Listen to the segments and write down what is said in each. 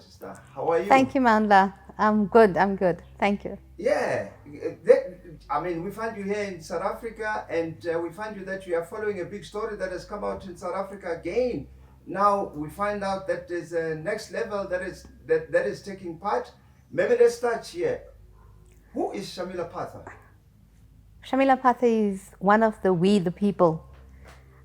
sister. How are you? Thank you, Mandla. I'm good. Thank you. Yeah, I mean, we find you here in South Africa, and we find you that you are following a big story that has come out in South Africa again. Now we find out that there's a next level that is taking part. Maybe let's start here. Who is Shamilla Patha? Shamilla Patha is one of the We the People.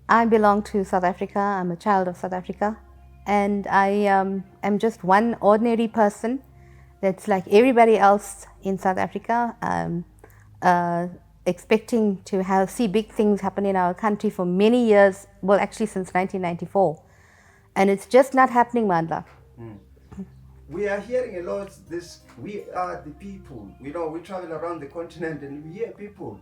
I belong to South Africa. I'm a child of South Africa. And I am just one ordinary person that's like everybody else in South Africa, expecting to see big things happen in our country for many years, well, actually since 1994. And it's just not happening, Mandla. We are hearing a lot this, we are the people. We travel around the continent and we hear people,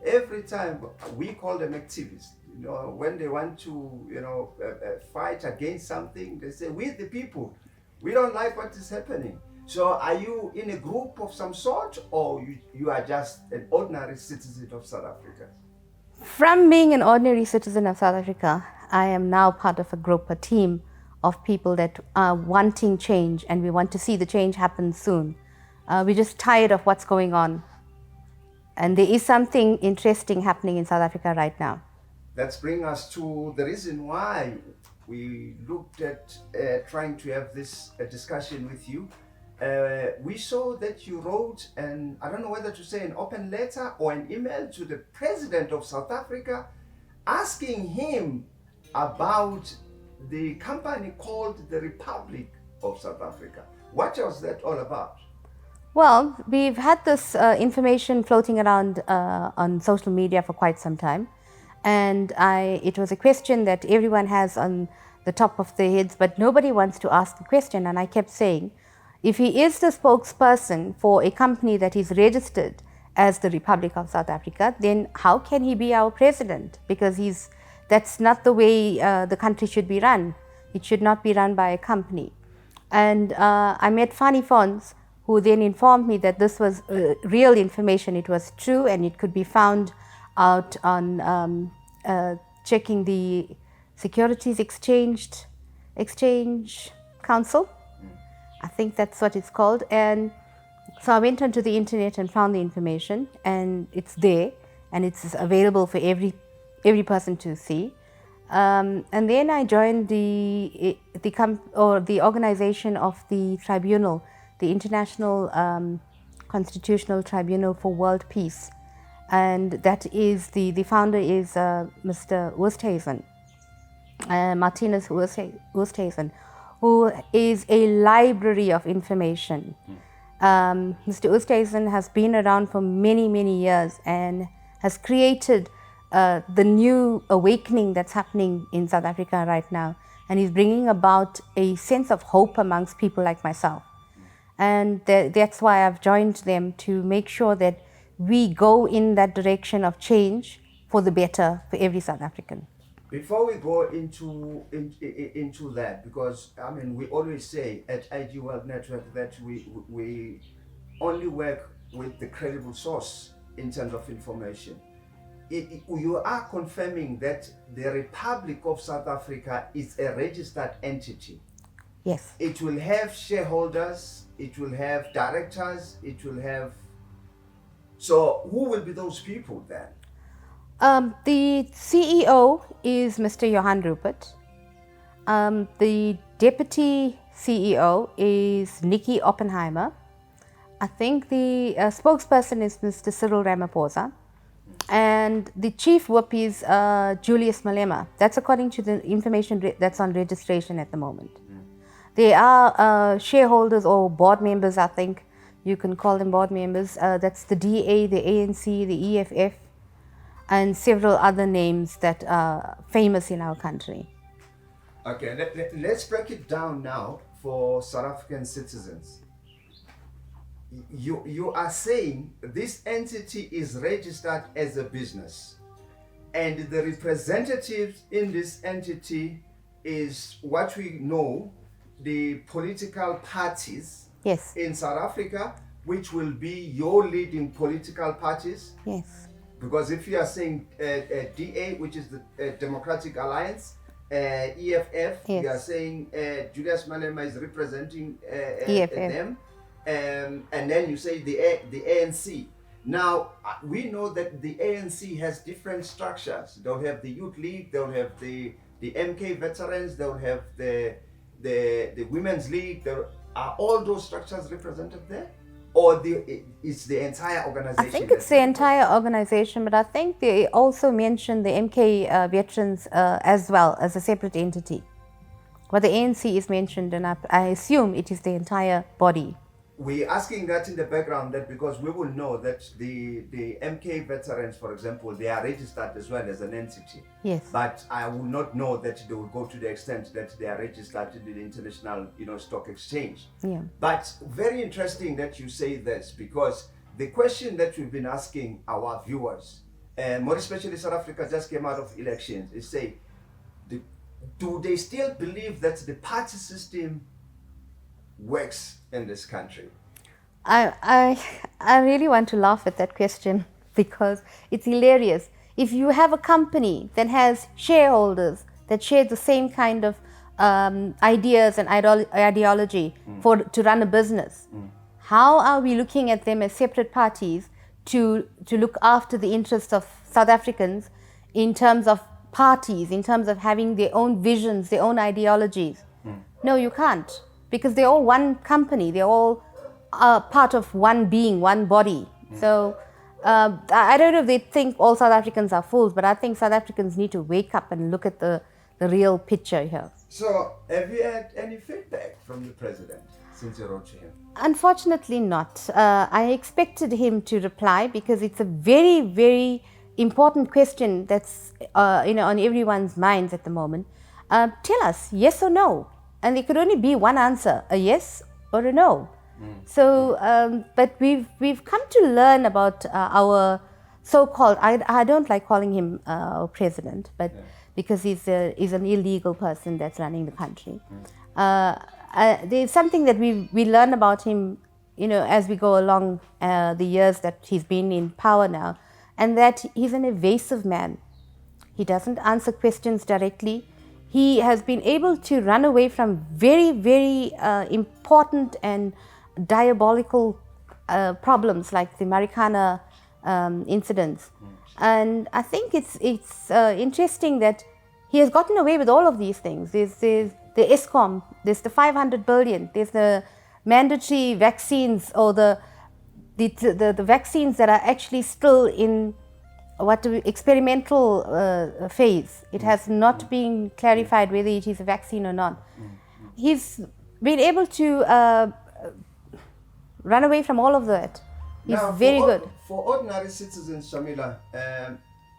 every time we call them activists. When they want to, fight against something, they say, we the people, we don't like what is happening. So are you in a group of some sort, or you are just an ordinary citizen of South Africa? From being an ordinary citizen of South Africa, I am now part of a group, a team of people that are wanting change, and we want to see the change happen soon. We're just tired of what's going on. And there is something interesting happening in South Africa right now. Let's bring us to the reason why we looked at trying to have this discussion with you. We saw that you wrote, and I don't know whether to say an open letter or an email to the President of South Africa, asking him about the company called the Republic of South Africa. What was that all about? Well, we've had this information floating around on social media for quite some time. And it was a question that everyone has on the top of their heads, but nobody wants to ask the question. And I kept saying, if he is the spokesperson for a company that is registered as the Republic of South Africa, then how can he be our president? Because that's not the way the country should be run. It should not be run by a company. And I met Fanny Fons, who then informed me that this was real information. It was true, and it could be found out on checking the Securities Exchange Council. I think that's what it's called. And so I went onto the internet and found the information, and it's there, and it's available for every person to see. And then I joined the organization of the tribunal, the International Constitutional Tribunal for World Peace. And that is the founder is Mr. Oosthuizen, Martinus Oosthuizen, who is a library of information. Mr. Oosthuizen has been around for many, many years and has created the new awakening that's happening in South Africa right now. And he's bringing about a sense of hope amongst people like myself. And that's why I've joined them, to make sure that we go in that direction of change for the better for every South African. Before we go into that, because I mean, we always say at IG World Network that we only work with the credible source in terms of information. You are confirming that the Republic of South Africa is a registered entity. Yes. It will have shareholders, it will have directors, it will have... So who will be those people then? The CEO is Mr. Johan Rupert. The deputy CEO is Nikki Oppenheimer. I think the spokesperson is Mr. Cyril Ramaphosa. And the chief whip is Julius Malema. That's according to the information that's on registration at the moment. There are shareholders or board members, I think you can call them board members. That's the DA, the ANC, the EFF, and several other names that are famous in our country. Okay, let's break it down now for South African citizens. You are saying this entity is registered as a business, and the representatives in this entity is what we know, the political parties. Yes. In South Africa, which will be your leading political parties. Yes. Because if you are saying DA, which is the Democratic Alliance, EFF, you are Yes. saying Julius Malema is representing EFF. them, and then you say the ANC. Now we know that the ANC has different structures. They'll have the Youth League, they'll have the MK veterans, they'll have the Women's League. There are all those structures represented there, or it's the entire organization? I think it's the entire organization, but I think they also mentioned the MK veterans as well as a separate entity. But the ANC is mentioned, and I assume it is the entire body. We're asking that in the background that because we will know that the MK veterans, for example, they are registered as well as an entity. Yes. But I will not know that they will go to the extent that they are registered in the international, stock exchange. Yeah. But very interesting that you say this, because the question that we've been asking our viewers, and more especially South Africa just came out of elections, is say, do they still believe that the party system works in this country? I really want to laugh at that question because it's hilarious. If you have a company that has shareholders that share the same kind of ideas and ideology to run a business, how are we looking at them as separate parties to look after the interests of South Africans in terms of parties, in terms of having their own visions, their own ideologies? No, you can't, because they're all one company. They're all part of one being, one body. So I don't know if they think all South Africans are fools, but I think South Africans need to wake up and look at the real picture here. So have you had any feedback from the president since you wrote to him? Unfortunately not. I expected him to reply because it's a very, very important question that's on everyone's minds at the moment. Tell us, yes or no? And there could only be one answer, a yes or a no. So, but we've come to learn about our so-called, I don't like calling him president, but because he's an illegal person that's running the country. There's something that we learn about him, as we go along the years that he's been in power now, and that he's an evasive man. He doesn't answer questions directly. He has been able to run away from very, very important and diabolical problems like the Marikana incidents. And I think it's interesting that he has gotten away with all of these things. There's the ESCOM, there's the 500 billion, there's the mandatory vaccines, or the vaccines that are actually still in experimental phase. It has not been clarified whether it is a vaccine or not. He's been able to run away from all of that. He's now, very good. For ordinary citizens, Shamilla,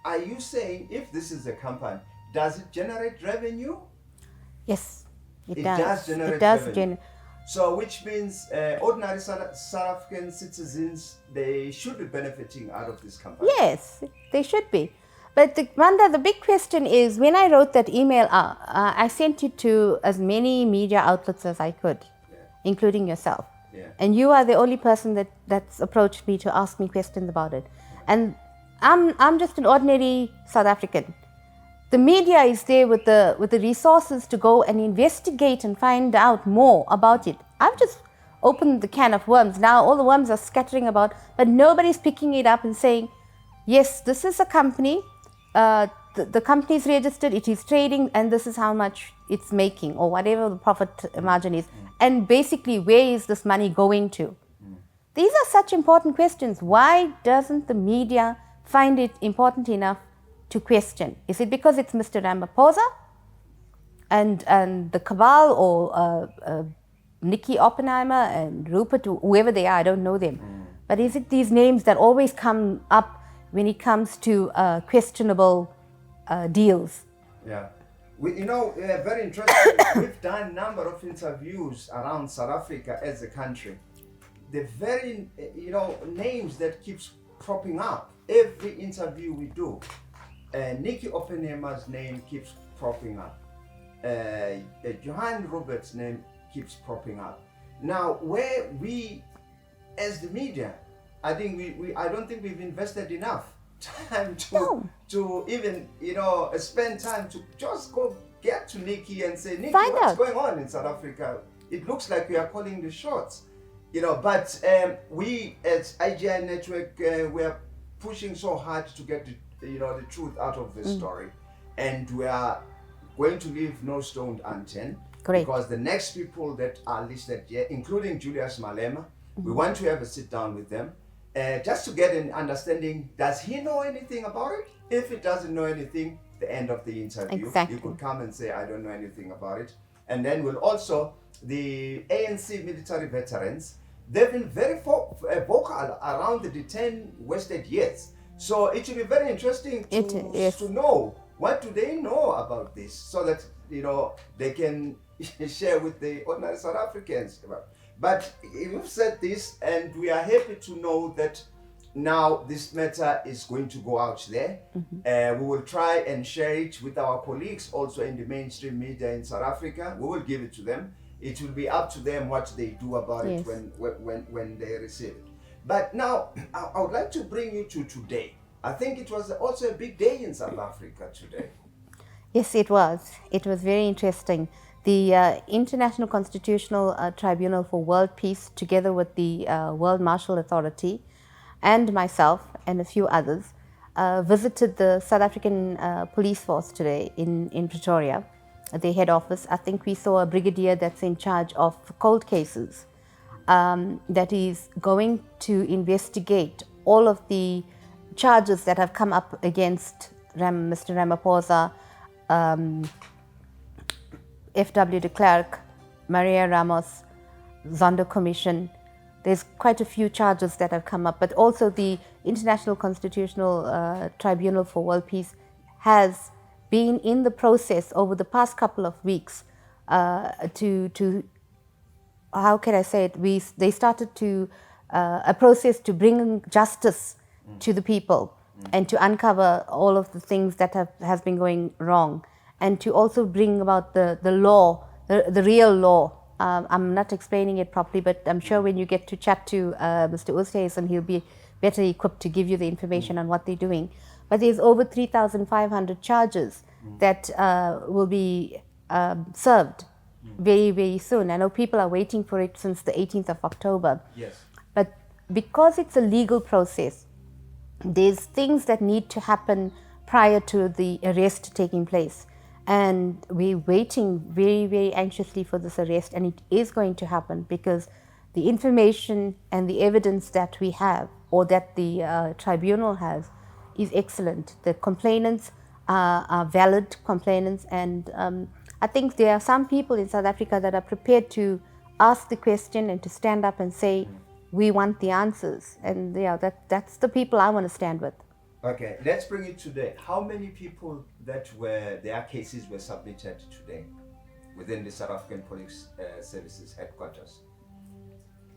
are you saying if this is a company, does it generate revenue? Yes, it does. does. Generate it does revenue. So which means ordinary South African citizens, they should be benefiting out of this company. Yes, they should be. But Randa, the big question is, when I wrote that email, I sent it to as many media outlets as I could, including yourself. Yeah. And you are the only person that's approached me to ask me questions about it. And I'm just an ordinary South African. The media is there with the resources to go and investigate and find out more about it. I've just opened the can of worms. Now all the worms are scattering about, but nobody's picking it up and saying, yes, this is a company. The company is registered, it is trading, and this is how much it's making, or whatever the profit margin is. And basically, where is this money going to? These are such important questions. Why doesn't the media find it important enough to question? Is it because it's Mr. Ramaphosa and the cabal, or Nikki Oppenheimer and Rupert, whoever they are? I don't know them. But is it these names that always come up when it comes to questionable deals? Yeah. Very interesting. We've done a number of interviews around South Africa as a country. The very, names that keeps cropping up every interview we do. Nikki Oppenheimer's name keeps cropping up. Johan Roberts' name keeps cropping up. Now, where we, as the media, I think I don't think we've invested enough time to even spend time to just go get to Nikki and say, Nikki, Find what's out. going on in South Africa? It looks like we are calling the shots, but we as IGI Network, we are pushing so hard to get the truth out of this story, and we are going to leave no stone unturned. Great. Because the next people that are listed here, including Julius Malema, we want to have a sit down with them, just to get an understanding. Does he know anything about it? If he doesn't know anything, the end of the interview, Exactly. you could come and say, I don't know anything about it. And then we'll also, the ANC military veterans, they've been very vocal around the 10 wasted years. So it should be very interesting to know, what do they know about this, so that they can share with the ordinary South Africans. But you've said this, and we are happy to know that now this matter is going to go out there. We will try and share it with our colleagues also in the mainstream media in South Africa. We will give it to them. It will be up to them what they do about it when they receive it. But now, I would like to bring you to today. I think it was also a big day in South Africa today. Yes, it was. It was very interesting. The International Constitutional Tribunal for World Peace, together with the World Martial Authority, and myself and a few others, visited the South African police force today in Pretoria, at their head office. I think we saw a brigadier that's in charge of cold cases, that is going to investigate all of the charges that have come up against Mr. Ramaphosa, F.W. de Klerk, Maria Ramos, Zondo Commission. There's quite a few charges that have come up, but also the International Constitutional Tribunal for World Peace has been in the process over the past couple of weeks to how can I say it? They started to a process to bring justice to the people and to uncover all of the things that has been going wrong, and to also bring about the law, the real law. I'm not explaining it properly, but I'm sure when you get to chat to Mr. Oosthuizen, he'll be better equipped to give you the information on what they're doing. But there's over 3,500 charges that will be served very, very soon. I know people are waiting for it since the 18th of October. Yes. But because it's a legal process, there's things that need to happen prior to the arrest taking place. And we're waiting very, very anxiously for this arrest, and it is going to happen because the information and the evidence that we have, or that the tribunal has, is excellent. The complainants are valid complainants, and I think there are some people in South Africa that are prepared to ask the question and to stand up and say, we want the answers. And that's the people I want to stand with. Okay, let's bring it today. How many people their cases were submitted today within the South African Police Services headquarters?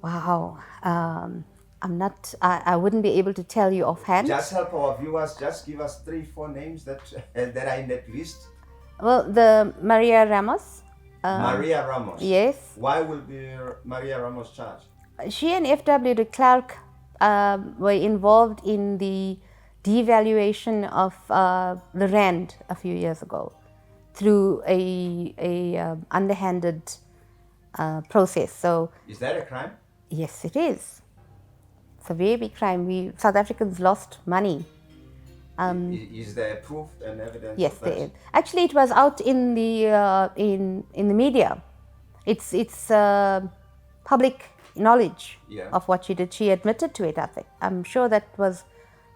Wow, I wouldn't be able to tell you offhand. Just help our viewers, just give us 3-4 names that are in that list. Well, the Maria Ramos. Maria Ramos? Yes. Why will be Maria Ramos charged? She and F.W. de Klerk were involved in the devaluation of the rand a few years ago through a underhanded process. So is that a crime? Yes, it is. It's a very big crime. South Africans lost money. Is there proof and evidence? Yes, of that? there is. Actually, it was out in the in the media. It's public knowledge of what she did. She admitted to it. I think. I'm sure that was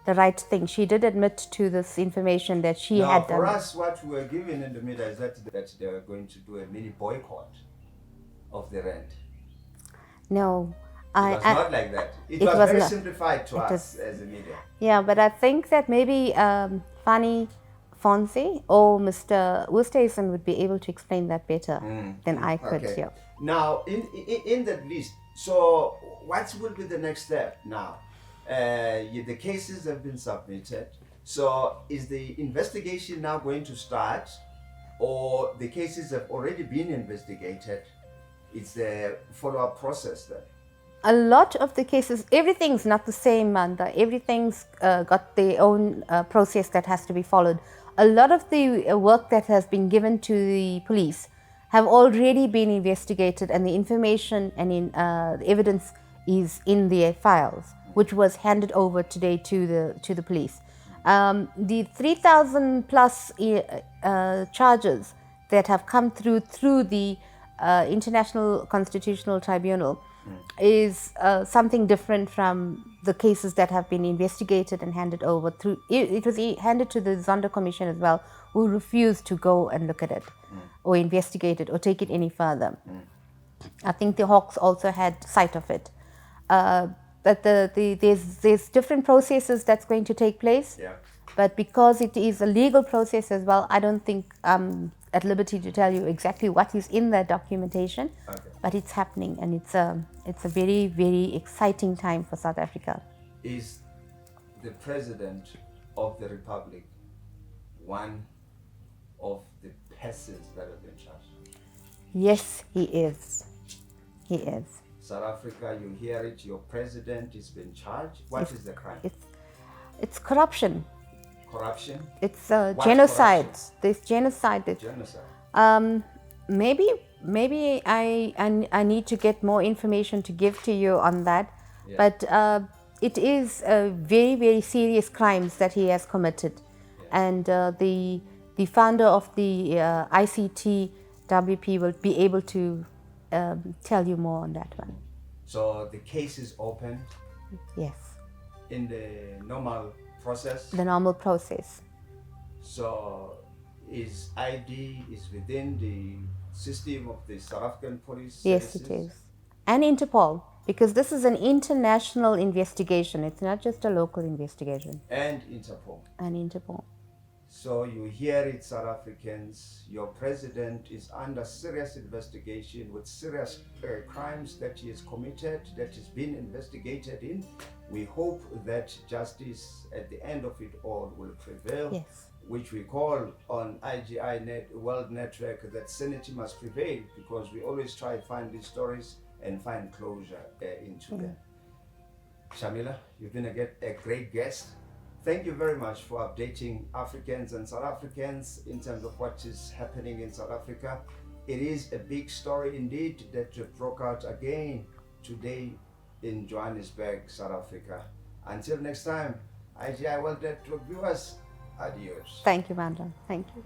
the right thing. She did admit to this information that she had done. For us, what we were given in the media is that they were going to do a mini boycott of the rand. No. It was not like that. It was very simplified to us as a media. Yeah, but I think that maybe Fanny Fonse or Mr. Oosthuizen would be able to explain that better than I could. Okay. Yeah. Now, in that list, so what will be the next step now? The cases have been submitted. So is the investigation now going to start, or the cases have already been investigated? It's the follow-up process then? A lot of the cases, everything's not the same, Manda. Everything's got their own process that has to be followed. a lot of the work that has been given to the police have already been investigated, and the information and the evidence is in their files, which was handed over today to the police. The 3,000 plus charges that have come through the International Constitutional Tribunal is something different from the cases that have been investigated and handed over through. It was handed to the Zondo Commission as well, who refused to go and look at it or investigate it or take it any further. I think the Hawks also had sight of it. But there's different processes that's going to take place. Yeah. But because it is a legal process as well, I don't think I'm at liberty to tell you exactly what is in that documentation. Okay. But it's happening, and it's a very, very exciting time for South Africa. Is the President of the Republic one of the persons that have been charged? Yes, he is. He is. South Africa, you hear it, your president has been charged. What is the crime? It's corruption. Corruption? It's What genocide. corruption? There's genocide. Genocide. Maybe I need to get more information to give to you on that. Yeah. But it is very, very serious crimes that he has committed. Yeah. And the founder of the ICTWP will be able to tell you more on that one. So the case is open Yes, in the normal process. the normal process. So is ID is within the system of the South African police? Yes, services? it is. And Interpol, because this is an international investigation. It's not just a local investigation. And Interpol. And Interpol. So you hear it, South Africans, your president is under serious investigation with serious crimes that he has committed, that has been investigated in. We hope that justice at the end of it all will prevail. Yes. Which we call on IGI World Network that sanity must prevail, because we always try to find these stories and find closure into them. Shamilla, you've been a great guest. Thank you very much for updating Africans and South Africans in terms of what is happening in South Africa. It is a big story indeed that broke out again today in Johannesburg, South Africa. Until next time, IGI World Network viewers, adios. Thank you, Vandana. Thank you.